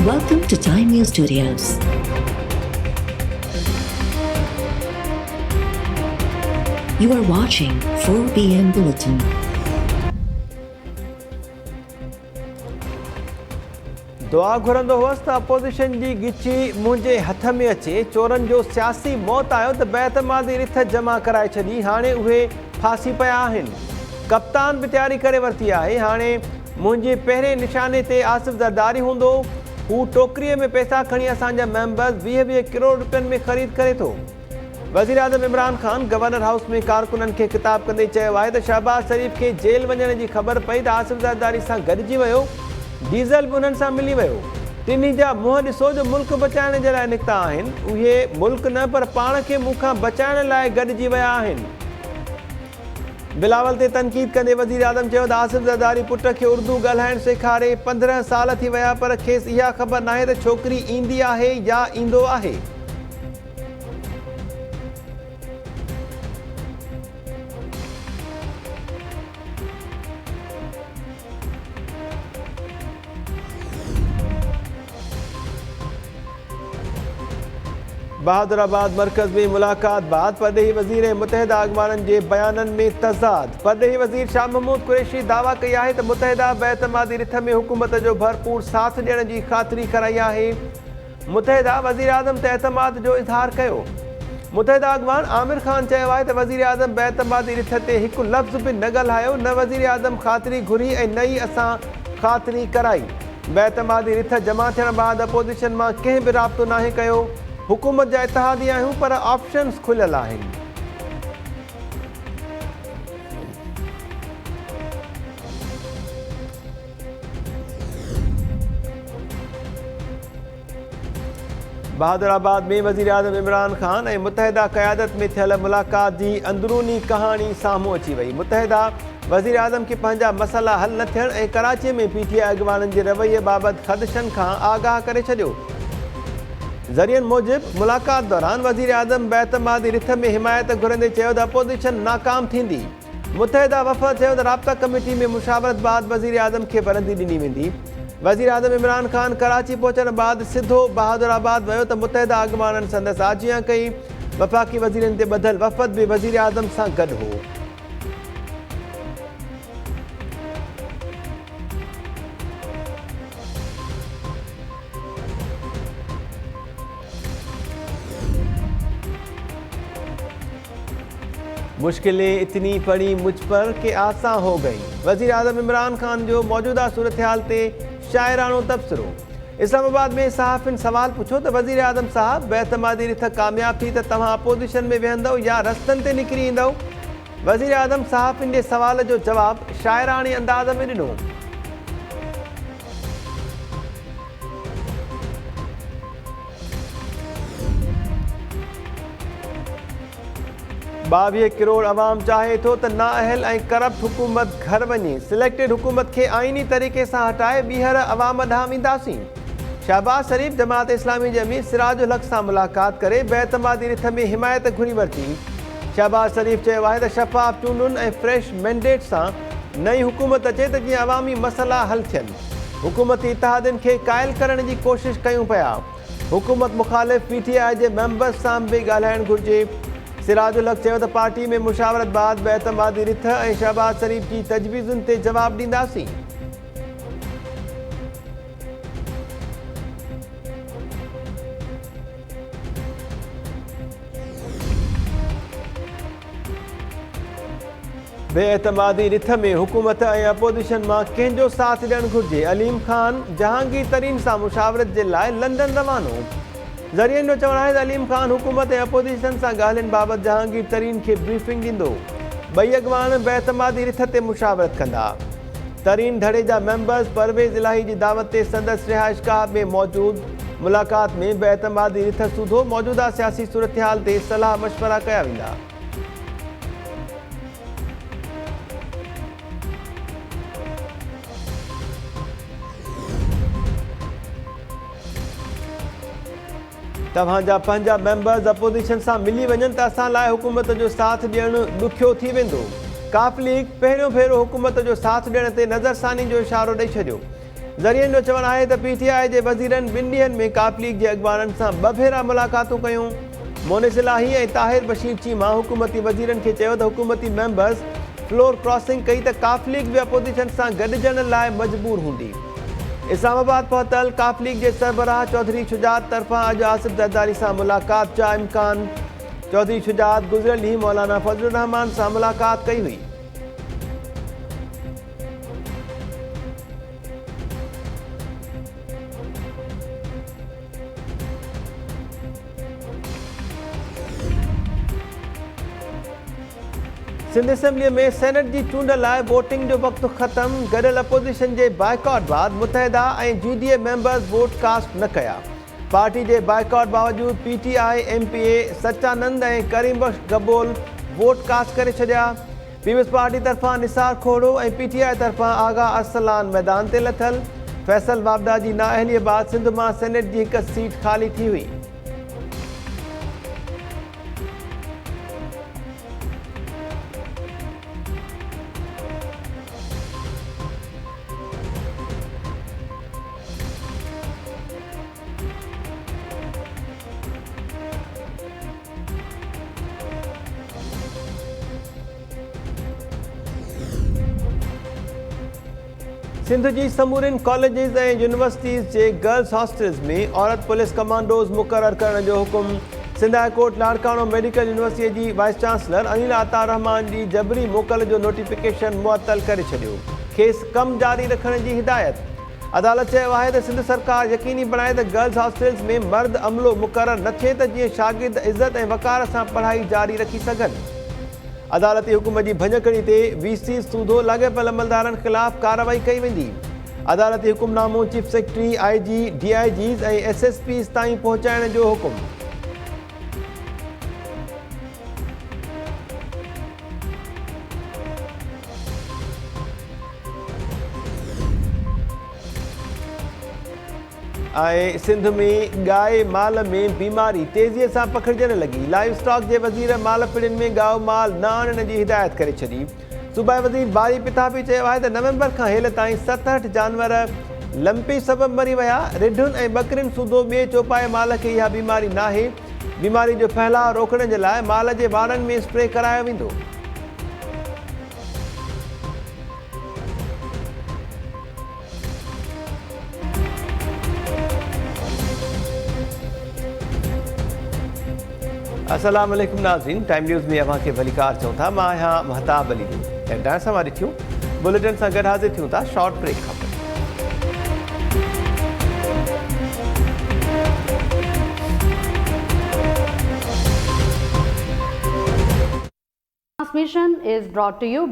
Welcome to Time News Studios. You are watching 4 p.m. Bulletin. दुआ घुरंदो हुअसि त अपोज़िशन जी गिची मुंहिंजे हथ में अचे। चोरनि जो सियासी मौत आयो त बेतमादी रिथ जमा कराए छॾी। हाणे उहे फासी पिया आहिनि। कप्तान बि तयारी करे वरिती आहे। हाणे मुंहिंजे पहिरें निशाने ते आसिफ ज़रदारी हूंदो। हू टोकरीअ में पैसा खणी असांजा मेंबर्स 20 करोड़ रुपयनि में ख़रीद करे थो। वज़ीर आज़म इमरान ख़ान गवर्नर हाउस में कारकुननि खे ख़िताब कंदे चयो आहे त शहबाज़ शरीफ़ खे जेल वञण जी ख़बर पई त आसिफ ज़रदारी सां गॾिजी वियो। डीज़ल बि उन्हनि सां मिली वियो। टिनी जा मुंहं ॾिसो जो मुल्क बचाइण जे लाइ निकिता आहिनि। उहे मुल्क न पर पाण खे मूंखां बचाइण लाइ गॾिजी विया आहिनि। बिलावल ते तनक़ीद कंदे वज़ीर आज़म चयो त आसिफ ज़रदारी पुट खे उर्दू ॻाल्हाइणु सेखारे 15 साल थी विया पर खेसि इहा ख़बर नाहे त छोकिरी ईंदी आहे या ईंदो आहे। बहादुराबाद मरकज़ में मुलाक़ात बाद परॾेही वज़ीर ऐं मुतहदा अॻवाननि जे बयाननि में तज़ाद। परॾेही वज़ीर शाह महमूद कुरैशी दावा कई आहे त मुतहदा बेतमादी रिथ में हुकूमत जो भरपूर साथ ॾियण जी ख़ातिरी कराई आहे। मुतहदा वज़ीर आज़म ते एतमाद जो इज़हार कयो। मुतहदा अॻवान आमिर ख़ान चयो आहे त वज़ीर आज़म बेतमादी रिथ ते हिकु लफ़्ज़ बि न ॻाल्हायो। न वज़ीर आज़म ख़ातिरी घुरी ऐं न ई असां ख़ातिरी कराई। बेतमादी रिथ जमा थियण बैदि अपोज़िशन मां कंहिं बि राब्तो नाहे कयो। हुकूमत जा इतिहादी आहियूं पर ऑप्शन्स खुलियल आहिनि। बहादुराबाद में वज़ीर आज़म इमरान ख़ान ऐं मुतहदा क़यादत में थियल मुलाक़ात जी अंदरूनी कहाणी साम्हूं अची वई। मुतहदा वज़ीर आज़म खे पंहिंजा मसइला हल न थियण ऐं कराचीअ में पीटीआई अॻवाननि जे रवैये बाबति ख़दशनि खां आगाह करे छॾियो। ज़रियनि मूजिबि मुलाक़ात दौरान वज़ीर आज़म बेतमादी रिथ में हिमायत घुरंदे चयो त अपोज़िशन नाकाम थींदी। मुतहदा वफ़द चयो त राब्ता कमेटी में मुशावरत बाद वज़ीर आज़म खे वरंदी ॾिनी वेंदी। वज़ीर आज़म इमरान ख़ान कराची पहुचण बैदि सिधो बहादुराबाद वियो त मुतहदा अॻवाननि संदसि आजियां कई। वफ़ाक़ी वज़ीरनि ते ॿधल वफ़द बि वज़ीर आज़म सां गॾु हो। मुश्किलें इतनी पड़ी मुझ पर कि आसान हो गई। वज़ीर आज़म इमरान ख़ान जो मौजूदा सूरत हाल ते शाइरानो तबसरो। इस्लामाबाद में सहाफ़िन सवाल पुछो त वज़ीर आज़म साहब बेतमादी रिथ कामयाब थी त तव्हां अपोज़िशन में वेहंदव या रस्तनि ते निकिरी ईंदव। वज़ीर आज़म सहाफ़िन जे सवाल जो जवाबु शाइराने अंदाज़ में ॾिनो। 22 करोड़ अवाम चाहे थो त नाअहल ऐं करप्ट हुकूमत घर वञे। सिलेक्टेड हुकूमत खे आइनी तरीक़े सां हटाए ॿीहर अवाम ॾांहुं वेंदासीं। शहबाज़ शरीफ़ जमात इस्लामी जे अमीर सिराजुल हक़ सां मुलाक़ात करे बेतमादी रिथ में हिमायत घुरी वरिती। शहबाज़ शरीफ़ चयो आहे त शफ़ाफ़ चूंडुनि ऐं फ्रेश मैंडेट सां नई हुकूमत अचे त जीअं अवामी मसइला हल थियनि। हुकूमती इतिहादनि खे क़ाइल करण जी कोशिशि कयूं पिया। हुकूमत मुख़ालिफ़ पीटीआई जे मेंबर्स सां बि ॻाल्हाइणु घुरिजे। सिराजुल हक़ चयो त पार्टी में मुशावरत बाद बेतमादी रिथ ऐं शहबाज़ शरीफ़ जी तजवीज़ुनि ते जवाबु ॾींदासीं। बेएतमादी रिथ में हुकूमत ऐं अपोज़िशन मां कंहिंजो साथ ॾियणु घुरिजे। अलीम ख़ान जहांगीर तरीन सां मुशावरत जे लाइ लंडन रवानो। ज़रियनि जो चवणु आहे त अलीम ख़ान हुकूमत ऐं अपोज़िशन सां ॻाल्हियुनि बाबति जहांगीर तरीन खे ब्रीफिंग ॾींदो। ॿई अॻवान बेतमादी रिथ ते मुशावरत कंदा। तरीन धड़े जा मेंबर्स परवेज़ इलाही जी दावत ते संदसि रिहाइशगाह में मौजूद। मुलाक़ात में बेतमादी रिथ सूधो मौजूदा सियासी सूरत हाल ते सलाह मशवरा कया वेंदा। तव्हांजा पंहिंजा मेंबर्स अपोज़िशन सां मिली वञनि त असां लाइ हुकूमत जो साथ ॾियणु ॾुखियो थी वेंदो। काफ लीग पहिरियों भेरो हुकूमत जो साथ ॾियण ते नज़रसानी जो इशारो ॾेई छॾियो। ज़रियनि जो चवणु आहे त PTI जे वज़ीरनि ॿिनि ॾींहंनि में काफ लीग जे अॻुवाननि सां 2 भेरा मुलाक़ातूं कयूं। मोनिस इलाही ऐं ताहिर बशीर चीमा हुकूमती वज़ीरनि खे चयो त हुकूमती मेंबर्स फ्लोर क्रॉसिंग कई त काफ लीग बि अपोजिशन सां गॾिजण लाइ मजबूर हूंदी। इस्लामाबाद पहुतल काफ लीग जे सरबराह चौधरी शुजात तरफ़ां अॼु आसिफ ज़रदारी सां मुलाक़ात जा इम्कान। चौधरी शुजात गुज़िरियल ॾींहुं मौलाना फज़लुर रहमान सां मुलाक़ात कई हुई। सिंध असेंबलीअ में सेनेट जी चूंड लाइ वोटिंग जो वक़्तु ख़त्म। गॾियल अपोजिशन जे बाइकॉट बाद मुतहिदा ऐं GDA मेंबर्स वोट कास्ट न कया। पार्टी जे बाइकॉट बावजूद PTI MPA सच्चानंद ऐं करीम बख्श गबोल वोट कास्ट करे छॾिया। पीपल्स पार्टी तरफ़ां निसार खोड़ो ऐं PTI तरफ़ां आगा अरसलान मैदान ते लथल। फैसल वाबदा जी नाअहलीअ बाद सिंध मां सेनेट जी हिकु सीट ख़ाली थी हुई। सिंध जी समूरिन कॉलेजिस ऐं यूनिवर्सिटीज़ जे गर्ल्स हॉस्टल्स में औरत पुलिस कमांडोज़ मुक़ररु करण जो हुकुम। Sindh high court Larkana medical यूनिवर्सिटीअ जी वाइस चांसलर अनिल अता रहमान जी जबरी मोकल जो नोटिफिकेशन मुअतल करे छॾियो। खेसि कमु जारी रखण जी हिदायत। अदालत चयो आहे त सिंध सरकार यकीनी बणाए त गर्ल्स हॉस्टल्स में मर्द अमलो मुक़ररु न थिए त जीअं शागिर्द इज़त ऐं वक़ार सां पढ़ाई जारी रखी सघनि। अदालती हुकुम जी भञकड़ी ते VC सूधो लाॻापियल अमलदारनि ख़िलाफ़ कार्रवाई कई वेंदी। अदालती हुकुमनामो चीफ सेक्रेटरी IG DIGs ऐं SSPs ताईं पहुचाइण जो हुकुम। ऐं सिंध में गाय माल में बीमारी तेज़ीअ सां पखिड़िजण लॻी। लाइव स्टॉक जे वज़ीर माल पिड़ियुनि में गांव माल न आणण जी हिदायत करे छॾी। सूबाई वज़ीर बारी पिताबी चयो आहे त नवंबर खां हेल ताईं 67 जानवर लंपी सबबु मरी विया। रिढुनि ऐं ॿकरियुनि सूधो ॿिए चौपाए माल खे इहा बीमारी नाहे। बीमारी जो फहिलाउ रोकण जे लाइ माल जे वारनि में स्प्रे करायो वेंदो। अस्सलाम वालेकुम नाज़रीन, टाइम न्यूज़ में अव्हांखे भलीकार चऊं था। मां आहियां महताब अली। ऐं सां वारी थियूं बुलेटिन सां गॾु हाज़िर थियूं था शॉर्ट ब्रेक खां पोइ। Transmission is brought to you